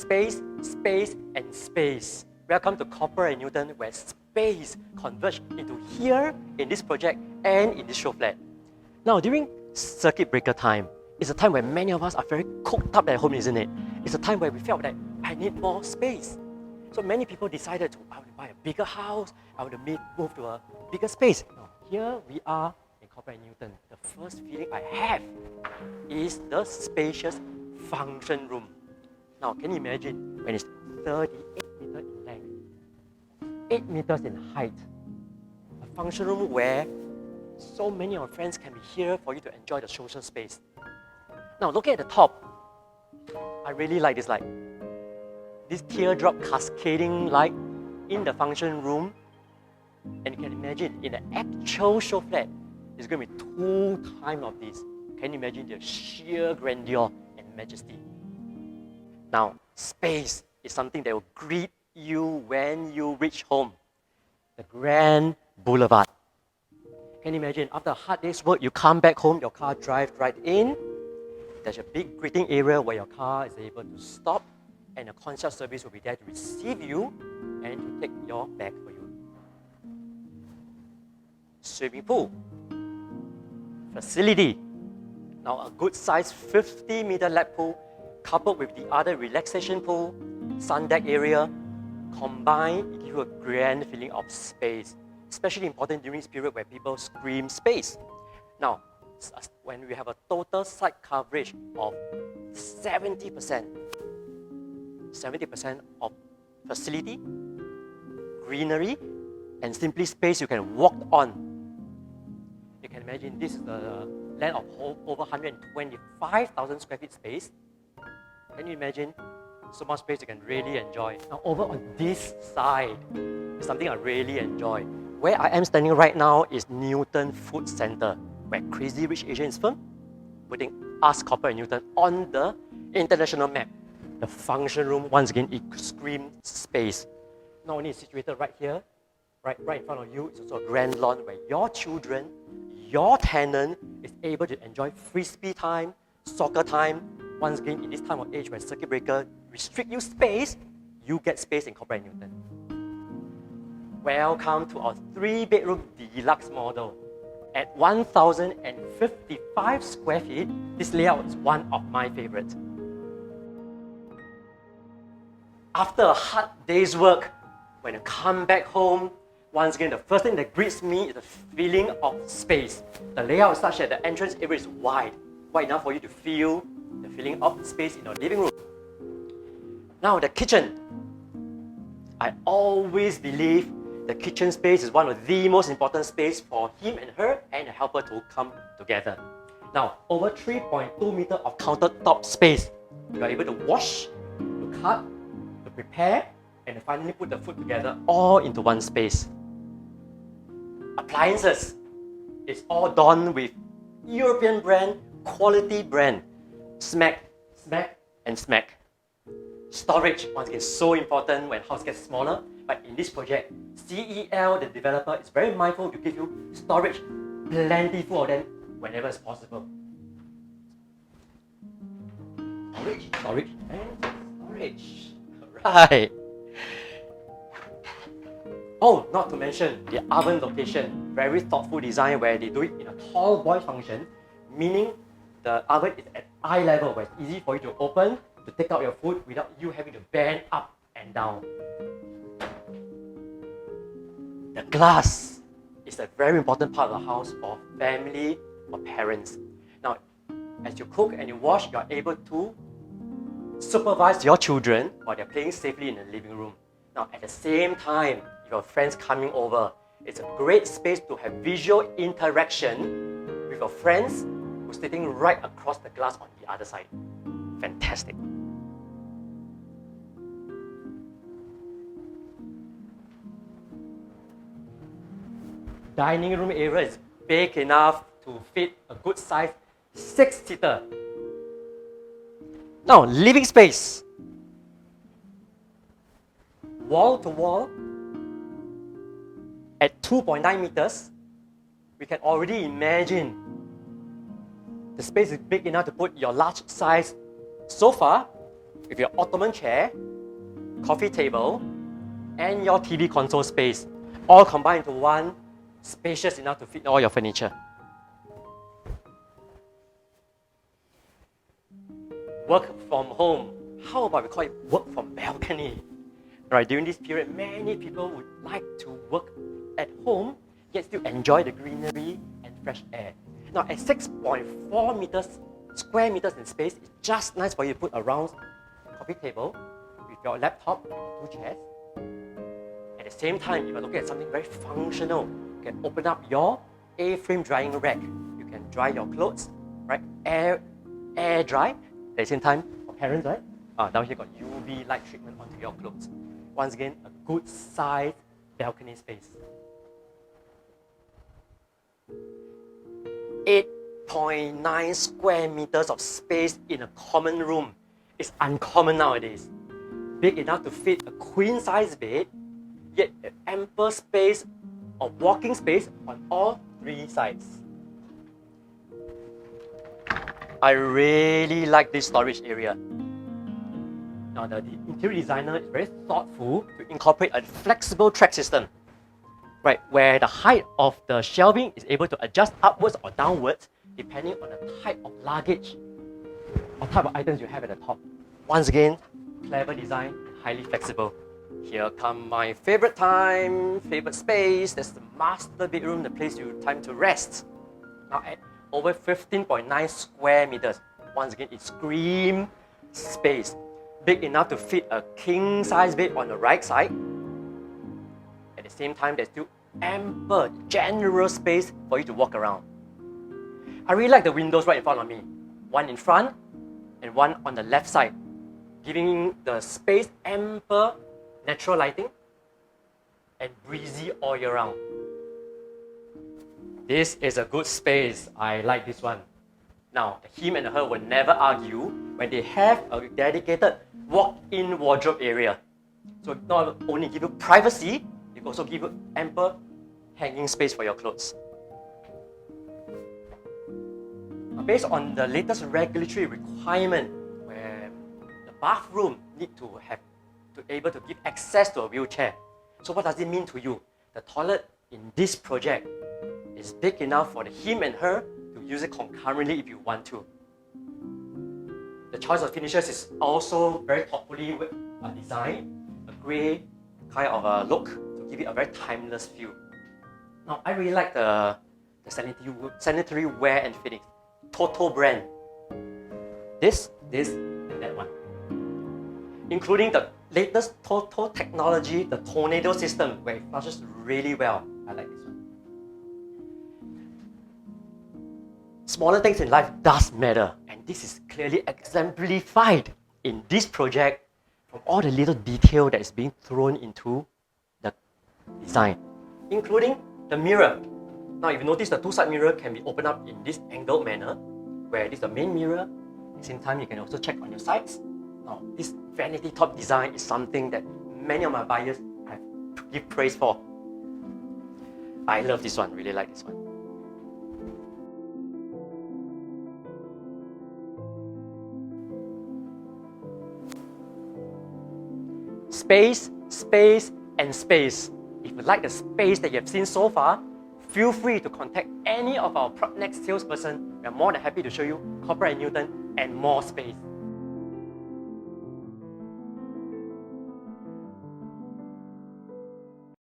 space, space, and space. Welcome to Kopar and Newton, where space converge into here in this project and in this show flat. Now, during circuit breaker time, it's a time where many of us are very cooped up at home, isn't it? It's a time where we felt that I need more space. So many people decided to, I want to buy a bigger house, I want to move to a bigger space. Now, here we are in Kopar and Newton. The first feeling I have is the spacious function room. Now, can you imagine when it's 38 meters in length, 8 meters in height, a function room where so many of our friends can be here for you to enjoy the social space. Now, looking at the top, I really like this light. This teardrop cascading light in the function room. And you can imagine, in the actual show flat, it's going to be 2 times of this. Can you imagine the sheer grandeur and majesty? Now, space is something that will greet you when you reach home. The Grand Boulevard. Can you imagine, after a hard day's work, you come back home, your car drives right in. There's a big greeting area where your car is able to stop, and a concierge service will be there to receive you and to take your bag for you. Swimming pool. Facility. Now, a good sized 50-meter lap pool coupled with the other relaxation pool, sun deck area, combined, it gives you a grand feeling of space. Especially important during this period where people scream space. Now, when we have a total site coverage of 70% of facility, greenery, and simply space you can walk on. You can imagine this is the land of over 125,000 square feet space. Can you imagine so much space you can really enjoy? Now, over on this side is something I really enjoy. Where I am standing right now is Newton Food Center, where Crazy Rich Asians firm putting us, Kopar and Newton, on the international map. The function room, once again, it screams space. Not only is it situated right here, right in front of you, it's also a grand lawn where your children, your tenant, is able to enjoy frisbee time, soccer time. Once again, in this time of age where circuit breaker restrict you space, you get space in Kopar and Newton. Welcome to our 3-bedroom deluxe model. At 1,055 square feet, this layout is one of my favorites. After a hard day's work, when you come back home, once again, the first thing that greets me is the feeling of space. The layout is such that the entrance area is wide enough for you to feel the feeling of space in your living room. Now, the kitchen. I always believe the kitchen space is one of the most important space for him and her and the helper to come together. Now, over 3.2 meters of countertop space. You are able to wash, to cut, to prepare, and to finally put the food together all into one space. Appliances. It's all done with European brand, quality brand. Smack, and smack. Storage, once again, so important when house gets smaller. But in this project, CEL, the developer, is very mindful to give you storage, plentiful of them, whenever it's possible. Storage, and storage. Right. Oh, not to mention the oven location. Very thoughtful design where they do it in a tall boy function, meaning the oven is at eye level where it's easy for you to open, to take out your food without you having to bend up and down. The glass is a very important part of the house for family, for parents. Now, as you cook and you wash, you are able to supervise your children while they're playing safely in the living room. Now, at the same time, if your friends coming over, it's a great space to have visual interaction with your friends who's sitting right across the glass on the other side. Fantastic. Dining room area is big enough to fit a good size 6-seater. Now, living space. Wall to wall at 2.9 meters, we can already imagine the space is big enough to put your large size sofa with your ottoman chair, coffee table, and your TV console space, all combined into one, spacious enough to fit all your furniture. Work from home. How about we call it work from balcony? Right, during this period, many people would like to work at home, yet still enjoy the greenery and fresh air. Now, at 6.4 square meters in space, it's just nice for you to put a round coffee table with your laptop and 2 chairs. At the same time, if you're looking at something very functional, you can open up your A-frame drying rack. You can dry your clothes, right? Air dry. At the same time, for parents, right? Down here got UV light treatment onto your clothes. Once again, a good sized balcony space. 8.9 square meters of space in a common room is uncommon nowadays. Big enough to fit a queen size bed, yet ample space of walking space on all 3 sides. I really like this storage area. Now, the interior designer is very thoughtful to incorporate a flexible track system, right, where the height of the shelving is able to adjust upwards or downwards depending on the type of luggage or type of items you have at the top. Once again, clever design, highly flexible. Here come my favorite space. That's the master bedroom, the place you time to rest. Now, at over 15.9 square meters, once again, it screams space. Big enough to fit a king-size bed on the right side. At the same time, there's still ample, generous space for you to walk around. I really like the windows right in front of me. One in front and one on the left side, giving the space ample natural lighting and breezy all year round. This is a good space. I like this one. Now, him and her will never argue when they have a dedicated walk-in wardrobe area. So it not only give you privacy, it also give you ample hanging space for your clothes. Now, based on the latest regulatory requirement, where the bathroom need to able to give access to a wheelchair. So what does it mean to you? The toilet in this project is big enough for him and her to use it concurrently if you want to. The choice of finishes is also very thoughtfully designed, a grey kind of a look to give it a very timeless feel. Now, I really like the sanitary wear and fittings. Toto brand. This, and that one. Including the latest Toto technology, the tornado system, where it flushes really well. I like this one. Smaller things in life does matter, and this is clearly exemplified in this project from all the little detail that is being thrown into the design, including the mirror. Now, if you notice, the 2-side mirror can be opened up in this angled manner, where this is the main mirror. At the same time, you can also check on your sides. Now, this vanity top design is something that many of my buyers have give praise for. I love this one, really like this one. Space, space, and space. If you like the space that you have seen so far, feel free to contact any of our next salesperson. We are more than happy to show you Kopar & Newton and more space.